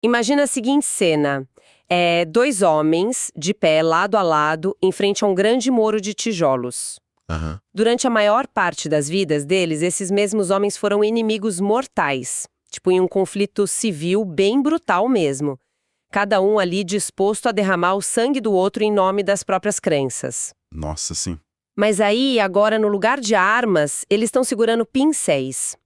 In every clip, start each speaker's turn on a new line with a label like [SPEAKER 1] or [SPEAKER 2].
[SPEAKER 1] Imagina a seguinte cena. Dois homens, de pé, lado a lado, em frente a um grande muro de tijolos.
[SPEAKER 2] Aham.
[SPEAKER 1] Durante a maior parte das vidas deles, esses mesmos homens foram inimigos mortais. Tipo, em um conflito civil bem brutal mesmo. Cada um ali disposto a derramar o sangue do outro em nome das próprias crenças.
[SPEAKER 2] Nossa, sim.
[SPEAKER 1] Mas aí, agora, no lugar de armas, eles estão segurando pincéis.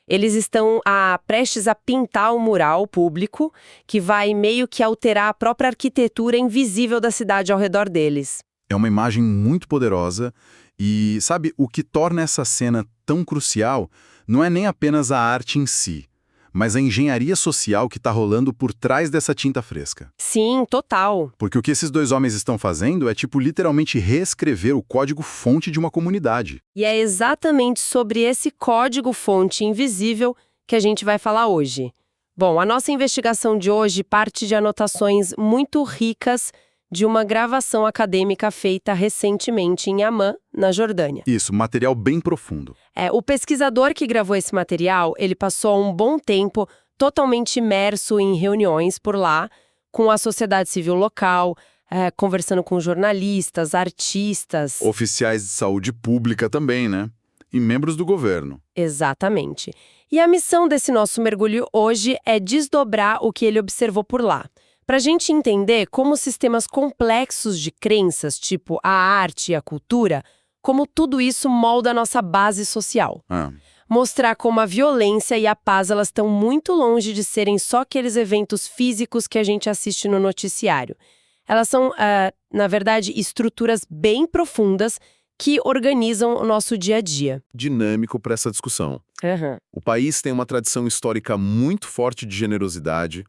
[SPEAKER 1] Eles estão prestes a pintar um mural público que vai meio que alterar a própria arquitetura invisível da cidade ao redor deles.
[SPEAKER 2] É uma imagem muito poderosa e, sabe, o que torna essa cena tão crucial não é nem apenas a arte em si, mas a engenharia social que está rolando por trás dessa tinta fresca.
[SPEAKER 1] Sim, total.
[SPEAKER 2] Porque o que esses dois homens estão fazendo é, tipo, literalmente reescrever o código-fonte de uma comunidade.
[SPEAKER 1] E é exatamente sobre esse código-fonte invisível que a gente vai falar hoje. Bom, a nossa investigação de hoje parte de anotações muito ricas de uma gravação acadêmica feita recentemente em Amman, na Jordânia.
[SPEAKER 2] Isso, material bem profundo.
[SPEAKER 1] O pesquisador que gravou esse material, ele passou um bom tempo totalmente imerso em reuniões por lá, com a sociedade civil local, conversando com jornalistas, artistas.
[SPEAKER 2] Oficiais de saúde pública também, né? E membros do governo.
[SPEAKER 1] Exatamente. E a missão desse nosso mergulho hoje é desdobrar o que ele observou por lá. Para a gente entender como sistemas complexos de crenças, tipo a arte e a cultura, como tudo isso molda a nossa base social. Mostrar como a violência e a paz elas estão muito longe de serem só aqueles eventos físicos que a gente assiste no noticiário. Elas são, na verdade, estruturas bem profundas que organizam o nosso dia a dia.
[SPEAKER 3] Dinâmico para essa discussão. O país tem uma tradição histórica muito forte de generosidade.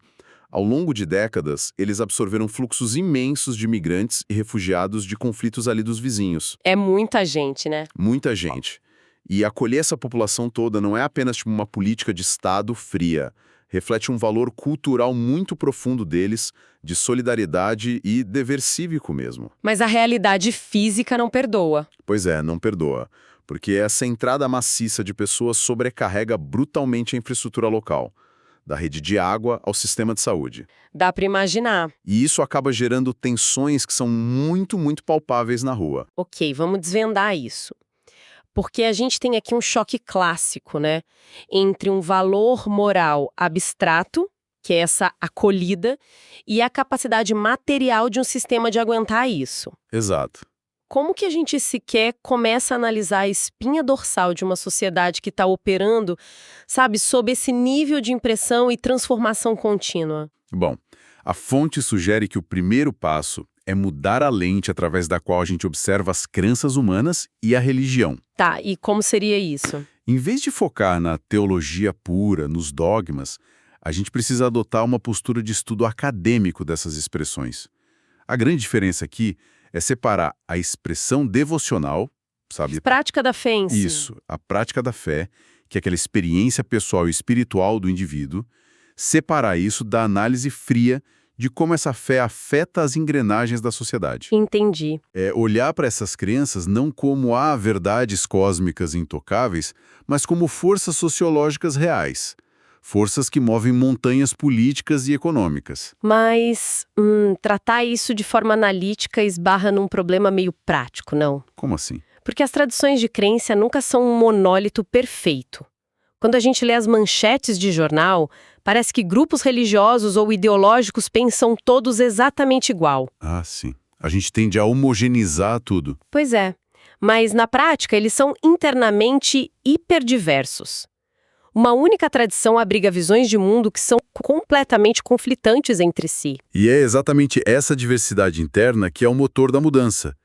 [SPEAKER 3] Ao longo de décadas, eles absorveram fluxos imensos de imigrantes e refugiados de conflitos ali dos vizinhos.
[SPEAKER 1] É muita gente, né?
[SPEAKER 3] Muita gente. E acolher essa população toda não é apenas tipo, uma política de Estado fria. Reflete um valor cultural muito profundo deles, de solidariedade e dever cívico mesmo.
[SPEAKER 1] Mas a realidade física não perdoa.
[SPEAKER 3] Pois é, não perdoa. Porque essa entrada maciça de pessoas sobrecarrega brutalmente a infraestrutura local, da rede de água ao sistema de saúde.
[SPEAKER 1] Dá para imaginar.
[SPEAKER 3] E isso acaba gerando tensões que são muito, muito palpáveis na rua.
[SPEAKER 1] Ok, vamos desvendar isso. Porque a gente tem aqui um choque clássico, né? Entre um valor moral abstrato, que é essa acolhida, e a capacidade material de um sistema de aguentar isso.
[SPEAKER 3] Exato.
[SPEAKER 1] Como que a gente sequer começa a analisar a espinha dorsal de uma sociedade que está operando, sabe, sob esse nível de impressão e transformação contínua?
[SPEAKER 2] Bom, a fonte sugere que o primeiro passo é mudar a lente através da qual a gente observa as crenças humanas e a religião.
[SPEAKER 1] Tá, e como seria isso?
[SPEAKER 2] Em vez de focar na teologia pura, nos dogmas, a gente precisa adotar uma postura de estudo acadêmico dessas expressões. A grande diferença aqui é separar a expressão devocional, sabe?
[SPEAKER 1] Prática da fé em si.
[SPEAKER 2] Isso, a prática da fé, que é aquela experiência pessoal e espiritual do indivíduo, separar isso da análise fria de como essa fé afeta as engrenagens da sociedade.
[SPEAKER 1] Entendi.
[SPEAKER 2] É olhar para essas crenças não como verdades cósmicas intocáveis, mas como forças sociológicas reais. Forças que movem montanhas políticas e econômicas.
[SPEAKER 1] Mas tratar isso de forma analítica esbarra num problema meio prático, não?
[SPEAKER 2] Como assim?
[SPEAKER 1] Porque as tradições de crença nunca são um monólito perfeito. Quando a gente lê as manchetes de jornal, parece que grupos religiosos ou ideológicos pensam todos exatamente igual.
[SPEAKER 2] Ah, sim. A gente tende a homogeneizar tudo.
[SPEAKER 1] Pois é. Mas, na prática, eles são internamente hiperdiversos. Uma única tradição abriga visões de mundo que são completamente conflitantes entre si.
[SPEAKER 2] E é exatamente essa diversidade interna que é o motor da mudança.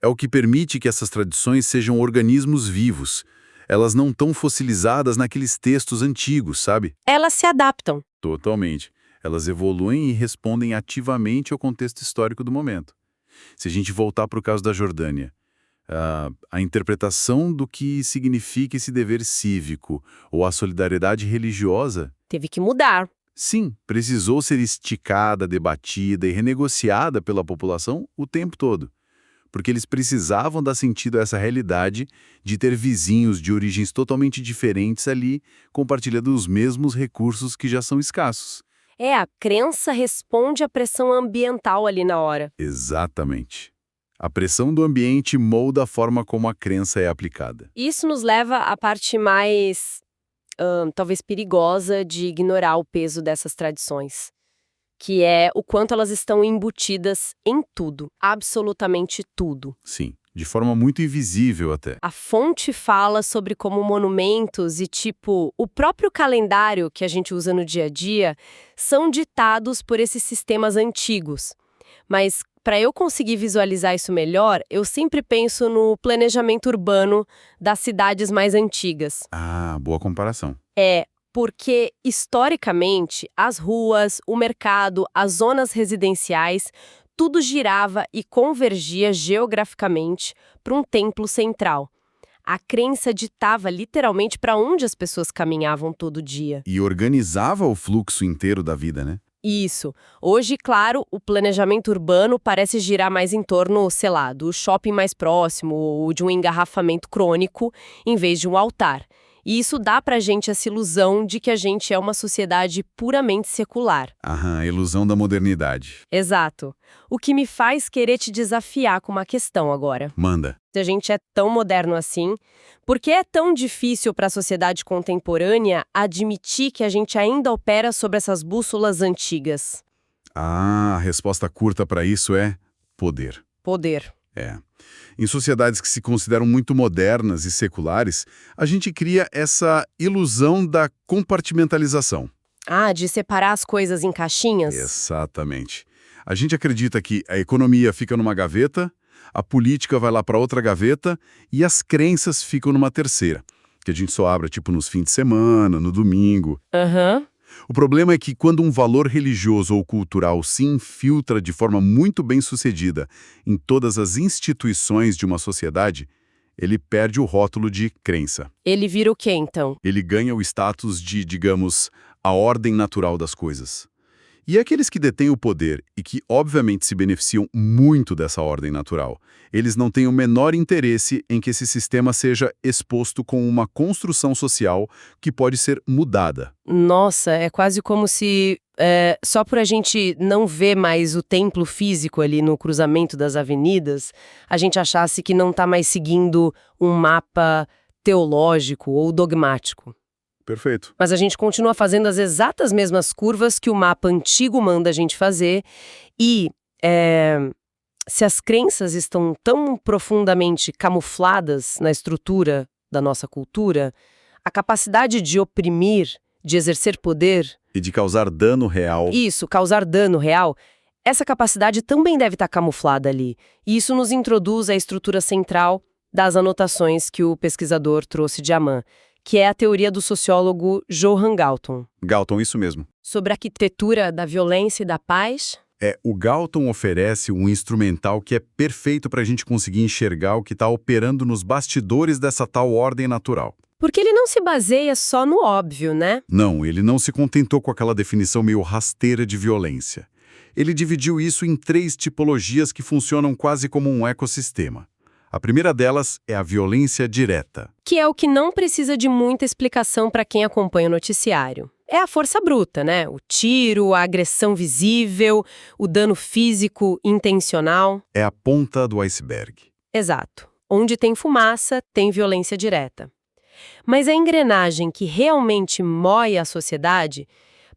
[SPEAKER 2] É o que permite que essas tradições sejam organismos vivos. Elas não estão fossilizadas naqueles textos antigos, sabe?
[SPEAKER 1] Elas se adaptam.
[SPEAKER 2] Totalmente. Elas evoluem e respondem ativamente ao contexto histórico do momento. Se a gente voltar para o caso da Jordânia, a interpretação do que significa esse dever cívico ou a solidariedade religiosa...
[SPEAKER 1] Teve que mudar.
[SPEAKER 2] Sim, precisou ser esticada, debatida e renegociada pela população o tempo todo. Porque eles precisavam dar sentido a essa realidade de ter vizinhos de origens totalmente diferentes ali, compartilhando os mesmos recursos que já são escassos.
[SPEAKER 1] A crença responde à pressão ambiental ali na hora.
[SPEAKER 2] Exatamente. A pressão do ambiente molda a forma como a crença é aplicada.
[SPEAKER 1] Isso nos leva à parte mais, talvez perigosa de ignorar o peso dessas tradições, que é o quanto elas estão embutidas em tudo, absolutamente tudo.
[SPEAKER 2] Sim, de forma muito invisível até.
[SPEAKER 1] A fonte fala sobre como monumentos e, o próprio calendário que a gente usa no dia a dia são ditados por esses sistemas antigos. Mas, para eu conseguir visualizar isso melhor, eu sempre penso no planejamento urbano das cidades mais antigas.
[SPEAKER 2] Ah, boa comparação.
[SPEAKER 1] Porque, historicamente, as ruas, o mercado, as zonas residenciais, tudo girava e convergia geograficamente para um templo central. A crença ditava literalmente para onde as pessoas caminhavam todo dia.
[SPEAKER 2] E organizava o fluxo inteiro da vida, né?
[SPEAKER 1] Isso. Hoje, claro, o planejamento urbano parece girar mais em torno, sei lá, do shopping mais próximo ou de um engarrafamento crônico, em vez de um altar. E isso dá pra gente essa ilusão de que a gente é uma sociedade puramente secular.
[SPEAKER 2] Aham, ilusão da modernidade.
[SPEAKER 1] Exato. O que me faz querer te desafiar com uma questão agora.
[SPEAKER 2] Manda.
[SPEAKER 1] Se a gente é tão moderno assim, por que é tão difícil para a sociedade contemporânea admitir que a gente ainda opera sobre essas bússolas antigas?
[SPEAKER 2] Ah, a resposta curta para isso é poder.
[SPEAKER 1] Poder.
[SPEAKER 2] Em sociedades que se consideram muito modernas e seculares, a gente cria essa ilusão da compartimentalização.
[SPEAKER 1] De separar as coisas em caixinhas?
[SPEAKER 2] Exatamente. A gente acredita que a economia fica numa gaveta, a política vai lá para outra gaveta e as crenças ficam numa terceira, que a gente só abre nos fins de semana, no domingo. O problema é que quando um valor religioso ou cultural se infiltra de forma muito bem-sucedida em todas as instituições de uma sociedade, ele perde o rótulo de crença.
[SPEAKER 1] Ele vira o quê, então?
[SPEAKER 2] Ele ganha o status de, digamos, a ordem natural das coisas. E aqueles que detêm o poder e que, obviamente, se beneficiam muito dessa ordem natural, eles não têm o menor interesse em que esse sistema seja exposto com uma construção social que pode ser mudada.
[SPEAKER 1] Nossa, é quase como se, só por a gente não ver mais o templo físico ali no cruzamento das avenidas, a gente achasse que não está mais seguindo um mapa teológico ou dogmático.
[SPEAKER 2] Perfeito.
[SPEAKER 1] Mas a gente continua fazendo as exatas mesmas curvas que o mapa antigo manda a gente fazer e, se as crenças estão tão profundamente camufladas na estrutura da nossa cultura, a capacidade de oprimir, de exercer poder...
[SPEAKER 2] E de causar dano real.
[SPEAKER 1] Isso, causar dano real. Essa capacidade também deve estar camuflada ali. E isso nos introduz à estrutura central das anotações que o pesquisador trouxe de Aman, que é a teoria do sociólogo Johan Galton.
[SPEAKER 2] Galton, isso mesmo.
[SPEAKER 1] Sobre a arquitetura da violência e da paz.
[SPEAKER 2] O Galton oferece um instrumental que é perfeito para a gente conseguir enxergar o que está operando nos bastidores dessa tal ordem natural.
[SPEAKER 1] Porque ele não se baseia só no óbvio, né?
[SPEAKER 2] Não, ele não se contentou com aquela definição meio rasteira de violência. Ele dividiu isso em 3 tipologias que funcionam quase como um ecossistema. A primeira delas é a violência direta.
[SPEAKER 1] Que é o que não precisa de muita explicação para quem acompanha o noticiário. É a força bruta, né? O tiro, a agressão visível, o dano físico intencional.
[SPEAKER 2] É a ponta do iceberg.
[SPEAKER 1] Exato. Onde tem fumaça, tem violência direta. Mas a engrenagem que realmente mói a sociedade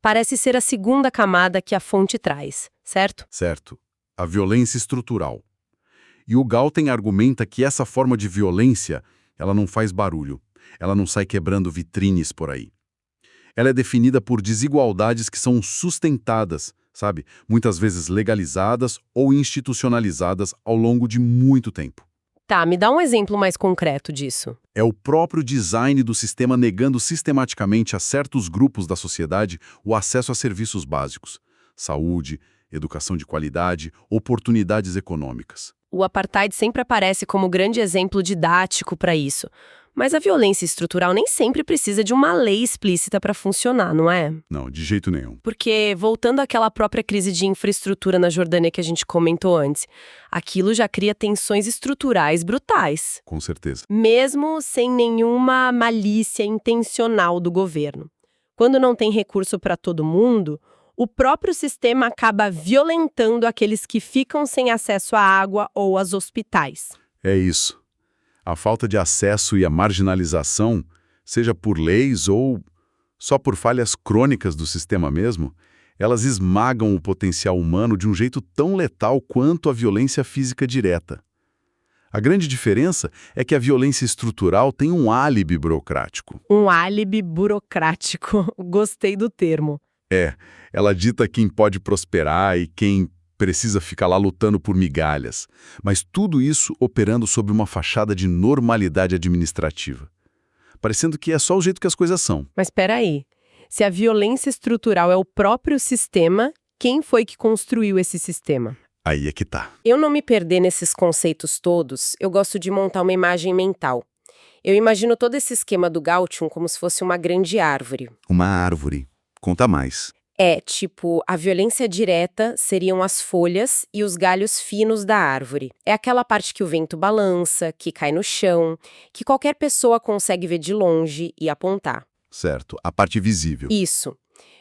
[SPEAKER 1] parece ser a segunda camada que a fonte traz, certo?
[SPEAKER 2] Certo. A violência estrutural. E o Galton argumenta que essa forma de violência, ela não faz barulho, ela não sai quebrando vitrines por aí. Ela é definida por desigualdades que são sustentadas, sabe? Muitas vezes legalizadas ou institucionalizadas ao longo de muito tempo.
[SPEAKER 1] Tá, me dá um exemplo mais concreto disso.
[SPEAKER 2] É o próprio design do sistema negando sistematicamente a certos grupos da sociedade o acesso a serviços básicos, saúde, educação de qualidade, oportunidades econômicas.
[SPEAKER 1] O apartheid sempre aparece como grande exemplo didático para isso. Mas a violência estrutural nem sempre precisa de uma lei explícita para funcionar, não é?
[SPEAKER 2] Não, de jeito nenhum.
[SPEAKER 1] Porque, voltando àquela própria crise de infraestrutura na Jordânia que a gente comentou antes, aquilo já cria tensões estruturais brutais.
[SPEAKER 2] Com certeza.
[SPEAKER 1] Mesmo sem nenhuma malícia intencional do governo. Quando não tem recurso para todo mundo, o próprio sistema acaba violentando aqueles que ficam sem acesso à água ou aos hospitais.
[SPEAKER 2] É isso. A falta de acesso e a marginalização, seja por leis ou só por falhas crônicas do sistema mesmo, elas esmagam o potencial humano de um jeito tão letal quanto a violência física direta. A grande diferença é que a violência estrutural tem um álibi burocrático.
[SPEAKER 1] Um álibi burocrático. Gostei do termo.
[SPEAKER 2] Ela dita quem pode prosperar e quem precisa ficar lá lutando por migalhas. Mas tudo isso operando sob uma fachada de normalidade administrativa. Parecendo que é só o jeito que as coisas são.
[SPEAKER 1] Mas espera aí. Se a violência estrutural é o próprio sistema, quem foi que construiu esse sistema?
[SPEAKER 2] Aí é que tá.
[SPEAKER 1] Eu não me perder nesses conceitos todos, eu gosto de montar uma imagem mental. Eu imagino todo esse esquema do Galtung como se fosse uma grande árvore.
[SPEAKER 2] Uma árvore. Conta mais.
[SPEAKER 1] Tipo, a violência direta seriam as folhas e os galhos finos da árvore. É aquela parte que o vento balança, que cai no chão, que qualquer pessoa consegue ver de longe e apontar.
[SPEAKER 2] Certo, a parte visível.
[SPEAKER 1] Isso.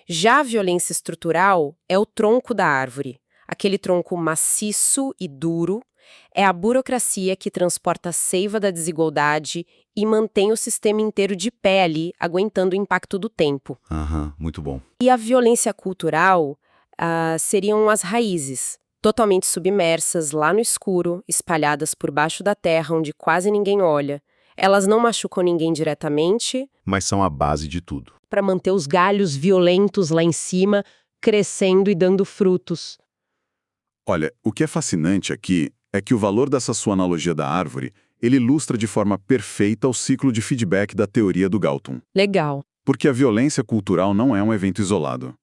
[SPEAKER 1] Já a violência estrutural é o tronco da árvore. Aquele tronco maciço e duro é a burocracia que transporta a seiva da desigualdade e mantém o sistema inteiro de pé ali, aguentando o impacto do tempo.
[SPEAKER 2] Muito bom.
[SPEAKER 1] E a violência cultural seriam as raízes, totalmente submersas lá no escuro, espalhadas por baixo da terra, onde quase ninguém olha. Elas não machucam ninguém diretamente,
[SPEAKER 2] Mas são a base de tudo.
[SPEAKER 1] para manter os galhos violentos lá em cima, crescendo e dando frutos.
[SPEAKER 3] Olha, o que é fascinante aqui é que o valor dessa sua analogia da árvore, ele ilustra de forma perfeita o ciclo de feedback da teoria do Galtung.
[SPEAKER 1] Legal.
[SPEAKER 3] Porque a violência cultural não é um evento isolado.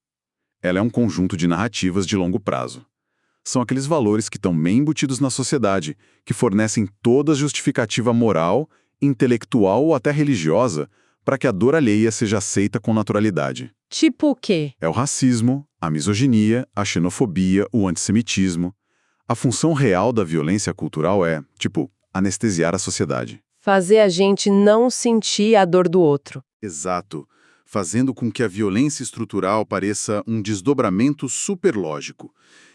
[SPEAKER 3] Ela é um conjunto de narrativas de longo prazo. São aqueles valores que estão bem embutidos na sociedade, que fornecem toda a justificativa moral, intelectual ou até religiosa para que a dor alheia seja aceita com naturalidade.
[SPEAKER 1] Tipo o quê?
[SPEAKER 3] É o racismo, a misoginia, a xenofobia, o antissemitismo. A função real da violência cultural é, anestesiar a sociedade.
[SPEAKER 1] Fazer a gente não sentir a dor do outro.
[SPEAKER 3] Exato. Fazendo com que a violência estrutural pareça um desdobramento superlógico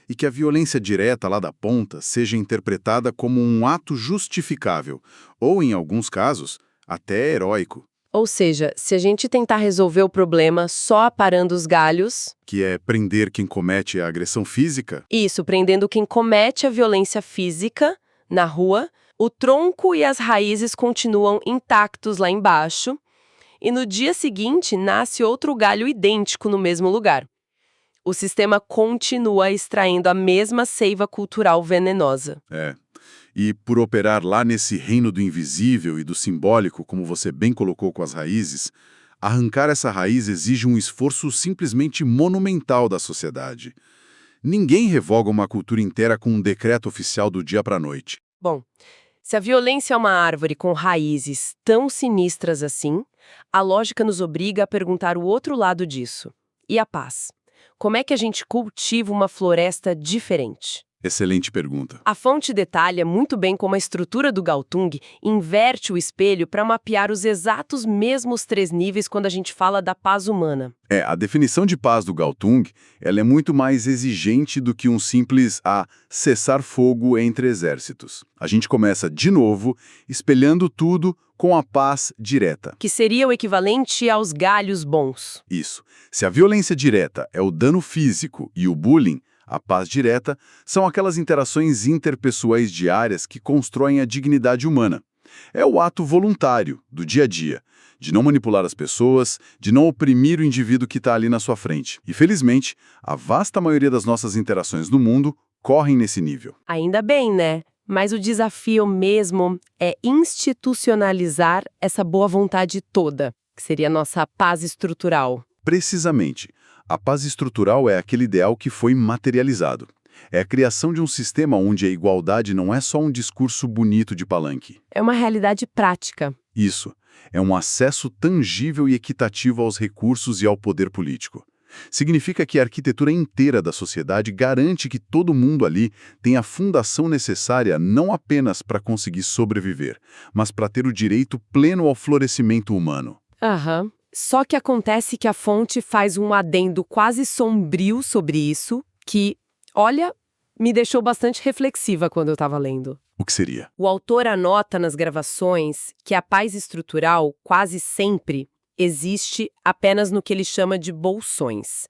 [SPEAKER 3] e que a violência direta lá da ponta seja interpretada como um ato justificável ou, em alguns casos, até heróico.
[SPEAKER 1] Ou seja, se a gente tentar resolver o problema só aparando os galhos...
[SPEAKER 3] Que é prender quem comete a agressão física?
[SPEAKER 1] Isso, prendendo quem comete a violência física na rua, o tronco e as raízes continuam intactos lá embaixo, e no dia seguinte nasce outro galho idêntico no mesmo lugar. O sistema continua extraindo a mesma seiva cultural venenosa.
[SPEAKER 3] E por operar lá nesse reino do invisível e do simbólico, como você bem colocou com as raízes, arrancar essa raiz exige um esforço simplesmente monumental da sociedade. Ninguém revoga uma cultura inteira com um decreto oficial do dia para a noite.
[SPEAKER 1] Bom, se a violência é uma árvore com raízes tão sinistras assim, a lógica nos obriga a perguntar o outro lado disso. E a paz? Como é que a gente cultiva uma floresta diferente?
[SPEAKER 3] Excelente pergunta.
[SPEAKER 1] A fonte detalha muito bem como a estrutura do Galtung inverte o espelho para mapear os exatos mesmos 3 níveis quando a gente fala da paz humana.
[SPEAKER 3] A definição de paz do Galtung, ela é muito mais exigente do que um simples cessar fogo entre exércitos. A gente começa, de novo, espelhando tudo com a paz direta.
[SPEAKER 1] Que seria o equivalente aos galhos bons.
[SPEAKER 3] Isso. Se a violência direta é o dano físico e o bullying, a paz direta são aquelas interações interpessoais diárias que constroem a dignidade humana. É o ato voluntário, do dia a dia, de não manipular as pessoas, de não oprimir o indivíduo que está ali na sua frente. E, felizmente, a vasta maioria das nossas interações no mundo correm nesse nível.
[SPEAKER 1] Ainda bem, né? Mas o desafio mesmo é institucionalizar essa boa vontade toda, que seria a nossa paz estrutural.
[SPEAKER 3] Precisamente. A paz estrutural é aquele ideal que foi materializado. É a criação de um sistema onde a igualdade não é só um discurso bonito de palanque.
[SPEAKER 1] É uma realidade prática.
[SPEAKER 3] Isso. É um acesso tangível e equitativo aos recursos e ao poder político. Significa que a arquitetura inteira da sociedade garante que todo mundo ali tem a fundação necessária não apenas para conseguir sobreviver, mas para ter o direito pleno ao florescimento humano.
[SPEAKER 1] Só que acontece que a fonte faz um adendo quase sombrio sobre isso, que, olha, me deixou bastante reflexiva quando eu estava lendo.
[SPEAKER 2] O que seria?
[SPEAKER 1] O autor anota nas gravações que a paz estrutural, quase sempre, existe apenas no que ele chama de bolsões.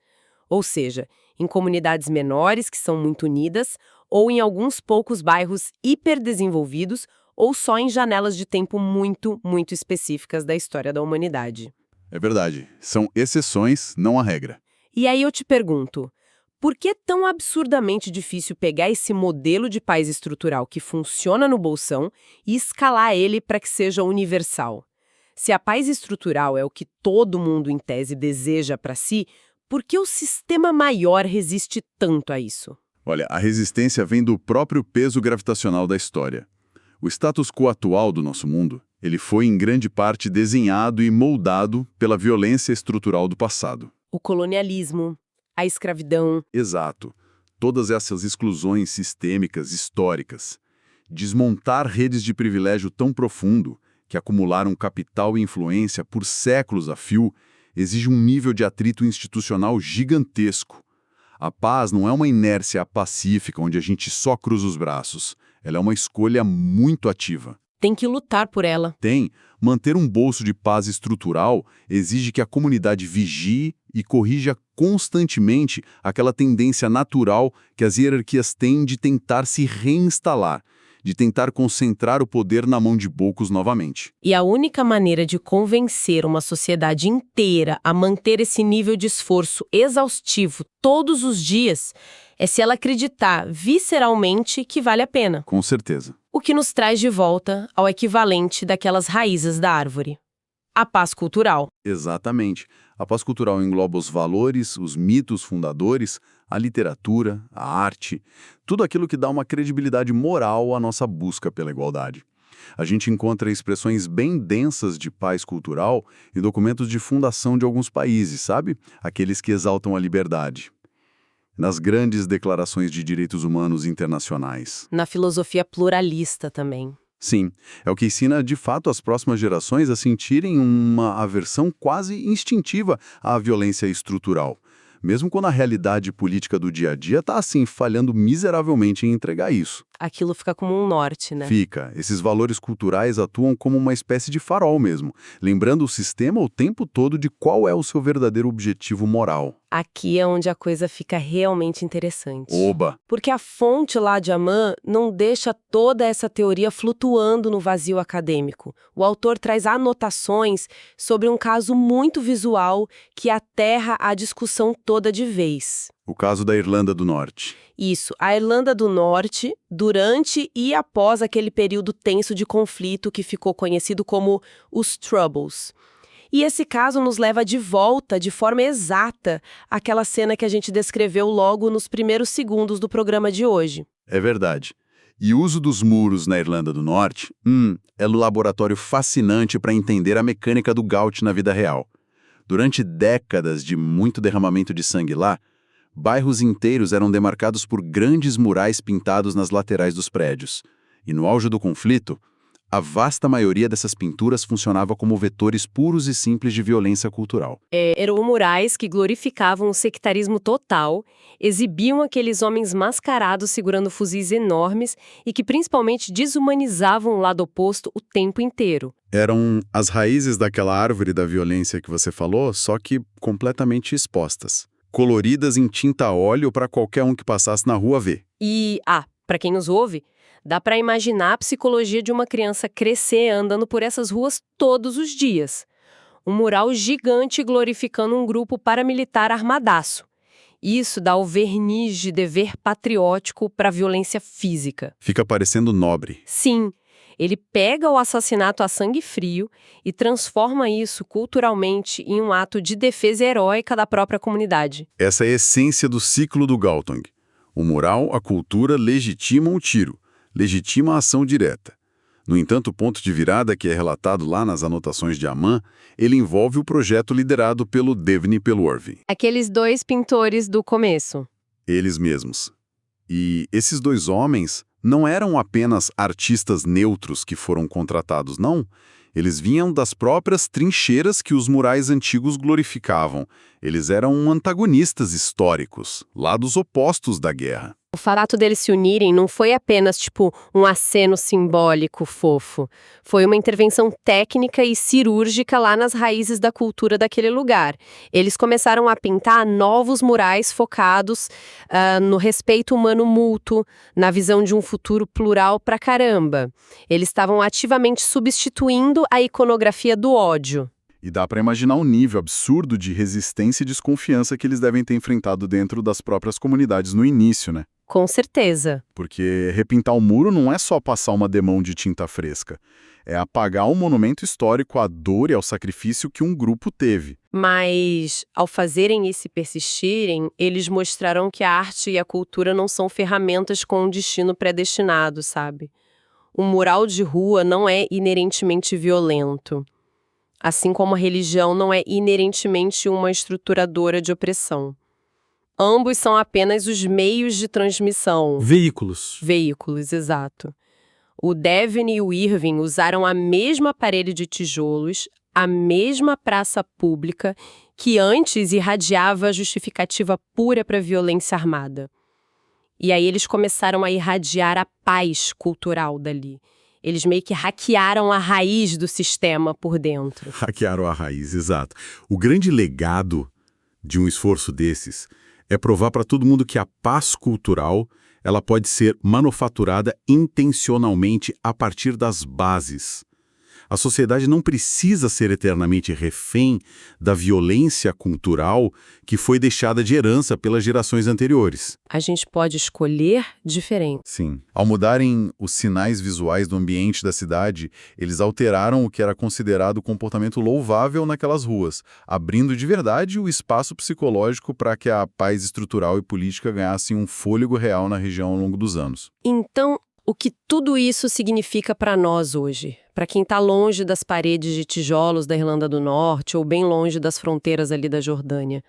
[SPEAKER 1] Ou seja, em comunidades menores que são muito unidas, ou em alguns poucos bairros hiperdesenvolvidos, ou só em janelas de tempo muito, muito específicas da história da humanidade.
[SPEAKER 2] É verdade. São exceções, não a regra.
[SPEAKER 1] E aí eu te pergunto, por que é tão absurdamente difícil pegar esse modelo de paz estrutural que funciona no bolsão e escalar ele para que seja universal? Se a paz estrutural é o que todo mundo, em tese, deseja para si, por que o sistema maior resiste tanto a isso?
[SPEAKER 2] Olha, a resistência vem do próprio peso gravitacional da história. O status quo atual do nosso mundo, ele foi em grande parte desenhado e moldado pela violência estrutural do passado.
[SPEAKER 1] O colonialismo, a escravidão.
[SPEAKER 2] Exato. Todas essas exclusões sistêmicas históricas. Desmontar redes de privilégio tão profundo que acumularam capital e influência por séculos a fio exige um nível de atrito institucional gigantesco. A paz não é uma inércia pacífica onde a gente só cruza os braços. Ela é uma escolha muito ativa.
[SPEAKER 1] Tem que lutar por ela.
[SPEAKER 2] Tem. Manter um bolso de paz estrutural exige que a comunidade vigie e corrija constantemente aquela tendência natural que as hierarquias têm de tentar se reinstalar, de tentar concentrar o poder na mão de poucos novamente.
[SPEAKER 1] E a única maneira de convencer uma sociedade inteira a manter esse nível de esforço exaustivo todos os dias é se ela acreditar visceralmente que vale a pena.
[SPEAKER 2] Com certeza.
[SPEAKER 1] O que nos traz de volta ao equivalente daquelas raízes da árvore. A paz cultural.
[SPEAKER 2] Exatamente. A paz cultural engloba os valores, os mitos fundadores, a literatura, a arte, tudo aquilo que dá uma credibilidade moral à nossa busca pela igualdade. A gente encontra expressões bem densas de paz cultural em documentos de fundação de alguns países, sabe? Aqueles que exaltam a liberdade. Nas grandes declarações de direitos humanos internacionais.
[SPEAKER 1] Na filosofia pluralista também.
[SPEAKER 2] Sim, é o que ensina de fato as próximas gerações a sentirem uma aversão quase instintiva à violência estrutural, mesmo quando a realidade política do dia a dia está assim, falhando miseravelmente em entregar isso.
[SPEAKER 1] Aquilo fica como um norte, né?
[SPEAKER 2] Fica. Esses valores culturais atuam como uma espécie de farol mesmo, lembrando o sistema o tempo todo de qual é o seu verdadeiro objetivo moral.
[SPEAKER 1] Aqui é onde a coisa fica realmente interessante.
[SPEAKER 2] Oba!
[SPEAKER 1] Porque a fonte lá de Aman não deixa toda essa teoria flutuando no vazio acadêmico. O autor traz anotações sobre um caso muito visual que aterra a discussão toda de vez.
[SPEAKER 2] O caso da Irlanda do Norte.
[SPEAKER 1] Isso, a Irlanda do Norte, durante e após aquele período tenso de conflito que ficou conhecido como os Troubles. E esse caso nos leva de volta, de forma exata, àquela cena que a gente descreveu logo nos primeiros segundos do programa de hoje.
[SPEAKER 2] É verdade. E o uso dos muros na Irlanda do Norte, é um laboratório fascinante para entender a mecânica do Gaut na vida real. Durante décadas de muito derramamento de sangue lá, bairros inteiros eram demarcados por grandes murais pintados nas laterais dos prédios. E no auge do conflito, a vasta maioria dessas pinturas funcionava como vetores puros e simples de violência cultural.
[SPEAKER 1] Eram murais que glorificavam o sectarismo total, exibiam aqueles homens mascarados segurando fuzis enormes e que principalmente desumanizavam o lado oposto o tempo inteiro.
[SPEAKER 2] Eram as raízes daquela árvore da violência que você falou, só que completamente expostas. Coloridas em tinta a óleo para qualquer um que passasse na rua ver.
[SPEAKER 1] E, para quem nos ouve, dá para imaginar a psicologia de uma criança crescer andando por essas ruas todos os dias. Um mural gigante glorificando um grupo paramilitar armadaço. Isso dá o verniz de dever patriótico para a violência física.
[SPEAKER 2] Fica parecendo nobre.
[SPEAKER 1] Sim. Ele pega o assassinato a sangue frio e transforma isso culturalmente em um ato de defesa heróica da própria comunidade.
[SPEAKER 2] Essa é a essência do ciclo do Galtung. O moral, a cultura legitimam o tiro, legitima a ação direta. No entanto, o ponto de virada que é relatado lá nas anotações de Aman, ele envolve o projeto liderado pelo Devney Pelworthy.
[SPEAKER 1] Aqueles dois pintores do começo.
[SPEAKER 2] Eles mesmos. E esses dois homens não eram apenas artistas neutros que foram contratados, não. Eles vinham das próprias trincheiras que os murais antigos glorificavam. Eles eram antagonistas históricos, lados opostos da guerra.
[SPEAKER 1] O fato deles se unirem não foi apenas, um aceno simbólico fofo. Foi uma intervenção técnica e cirúrgica lá nas raízes da cultura daquele lugar. Eles começaram a pintar novos murais focados no respeito humano mútuo, na visão de um futuro plural pra caramba. Eles estavam ativamente substituindo a iconografia do ódio.
[SPEAKER 2] E dá para imaginar um nível absurdo de resistência e desconfiança que eles devem ter enfrentado dentro das próprias comunidades no início, né?
[SPEAKER 1] Com certeza.
[SPEAKER 2] Porque repintar o muro não é só passar uma demão de tinta fresca. É apagar um monumento histórico à dor e ao sacrifício que um grupo teve.
[SPEAKER 1] Mas, ao fazerem isso e persistirem, eles mostraram que a arte e a cultura não são ferramentas com um destino predestinado, sabe? Um mural de rua não é inerentemente violento. Assim como a religião não é inerentemente uma estruturadora de opressão. Ambos são apenas os meios de transmissão.
[SPEAKER 4] Veículos.
[SPEAKER 1] Veículos, exato. O Devin e o Irving usaram a mesma parede de tijolos, a mesma praça pública, que antes irradiava a justificativa pura para a violência armada. E aí eles começaram a irradiar a paz cultural dali. Eles meio que hackearam a raiz do sistema por dentro.
[SPEAKER 2] Hackearam a raiz, exato. O grande legado de um esforço desses é provar para todo mundo que a paz cultural ela pode ser manufaturada intencionalmente a partir das bases. A sociedade não precisa ser eternamente refém da violência cultural que foi deixada de herança pelas gerações anteriores.
[SPEAKER 1] A gente pode escolher diferente.
[SPEAKER 2] Sim. Ao mudarem os sinais visuais do ambiente da cidade, eles alteraram o que era considerado comportamento louvável naquelas ruas, abrindo de verdade o espaço psicológico para que a paz estrutural e política ganhassem um fôlego real na região ao longo dos anos.
[SPEAKER 1] Então, o que tudo isso significa para nós hoje? Para quem está longe das paredes de tijolos da Irlanda do Norte ou bem longe das fronteiras ali da Jordânia.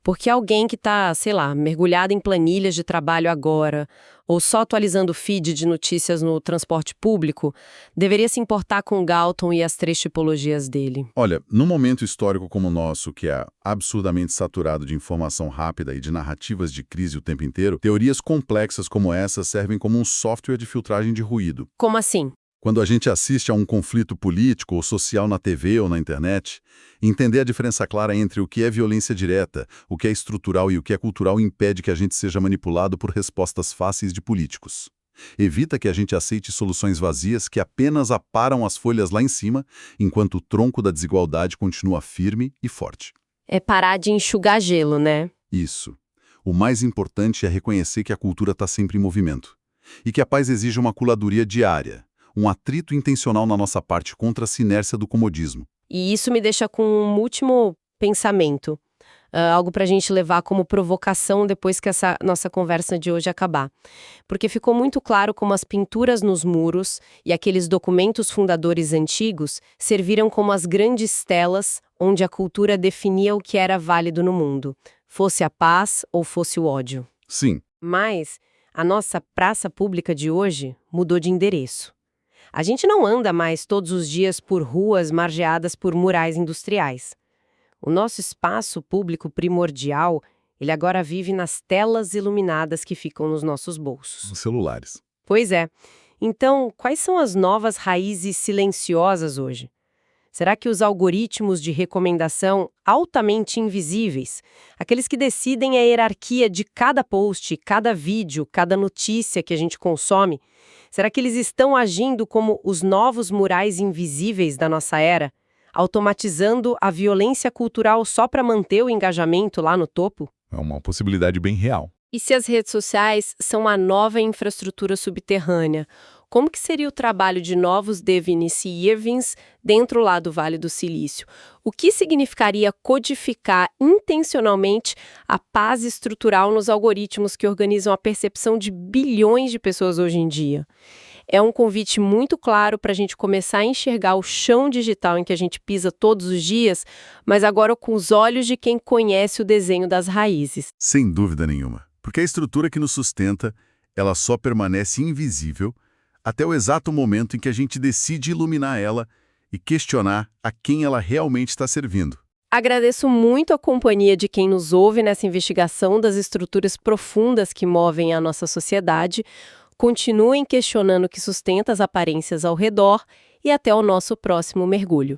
[SPEAKER 1] Porque alguém que está, mergulhado em planilhas de trabalho agora, ou só atualizando o feed de notícias no transporte público, deveria se importar com Galton e as 3 tipologias dele.
[SPEAKER 2] Olha, num momento histórico como o nosso, que é absurdamente saturado de informação rápida e de narrativas de crise o tempo inteiro, teorias complexas como essa servem como um software de filtragem de ruído.
[SPEAKER 1] Como assim?
[SPEAKER 2] Quando a gente assiste a um conflito político ou social na TV ou na internet, entender a diferença clara entre o que é violência direta, o que é estrutural e o que é cultural impede que a gente seja manipulado por respostas fáceis de políticos. Evita que a gente aceite soluções vazias que apenas aparam as folhas lá em cima, enquanto o tronco da desigualdade continua firme e forte.
[SPEAKER 1] É parar de enxugar gelo, né?
[SPEAKER 2] Isso. O mais importante é reconhecer que a cultura está sempre em movimento. E que a paz exige uma curadoria diária. Um atrito intencional na nossa parte contra essa inércia do comodismo.
[SPEAKER 1] E isso me deixa com um último pensamento. Algo para a gente levar como provocação depois que essa nossa conversa de hoje acabar. Porque ficou muito claro como as pinturas nos muros e aqueles documentos fundadores antigos serviram como as grandes telas onde a cultura definia o que era válido no mundo. Fosse a paz ou fosse o ódio.
[SPEAKER 2] Sim.
[SPEAKER 1] Mas a nossa praça pública de hoje mudou de endereço. A gente não anda mais todos os dias por ruas margeadas por murais industriais. O nosso espaço público primordial, ele agora vive nas telas iluminadas que ficam nos nossos bolsos.
[SPEAKER 2] Os celulares.
[SPEAKER 1] Pois é. Então, quais são as novas raízes silenciosas hoje? Será que os algoritmos de recomendação altamente invisíveis, aqueles que decidem a hierarquia de cada post, cada vídeo, cada notícia que a gente consome, será que eles estão agindo como os novos murais invisíveis da nossa era, automatizando a violência cultural só para manter o engajamento lá no topo?
[SPEAKER 2] É uma possibilidade bem real.
[SPEAKER 1] E se as redes sociais são a nova infraestrutura subterrânea, como que seria o trabalho de novos Devins e Irvings dentro lá do Vale do Silício? O que significaria codificar intencionalmente a paz estrutural nos algoritmos que organizam a percepção de bilhões de pessoas hoje em dia? É um convite muito claro para a gente começar a enxergar o chão digital em que a gente pisa todos os dias, mas agora com os olhos de quem conhece o desenho das raízes.
[SPEAKER 2] Sem dúvida nenhuma. Porque a estrutura que nos sustenta, ela só permanece invisível até o exato momento em que a gente decide iluminar ela e questionar a quem ela realmente está servindo.
[SPEAKER 1] Agradeço muito a companhia de quem nos ouve nessa investigação das estruturas profundas que movem a nossa sociedade. Continuem questionando o que sustenta as aparências ao redor e até o nosso próximo mergulho.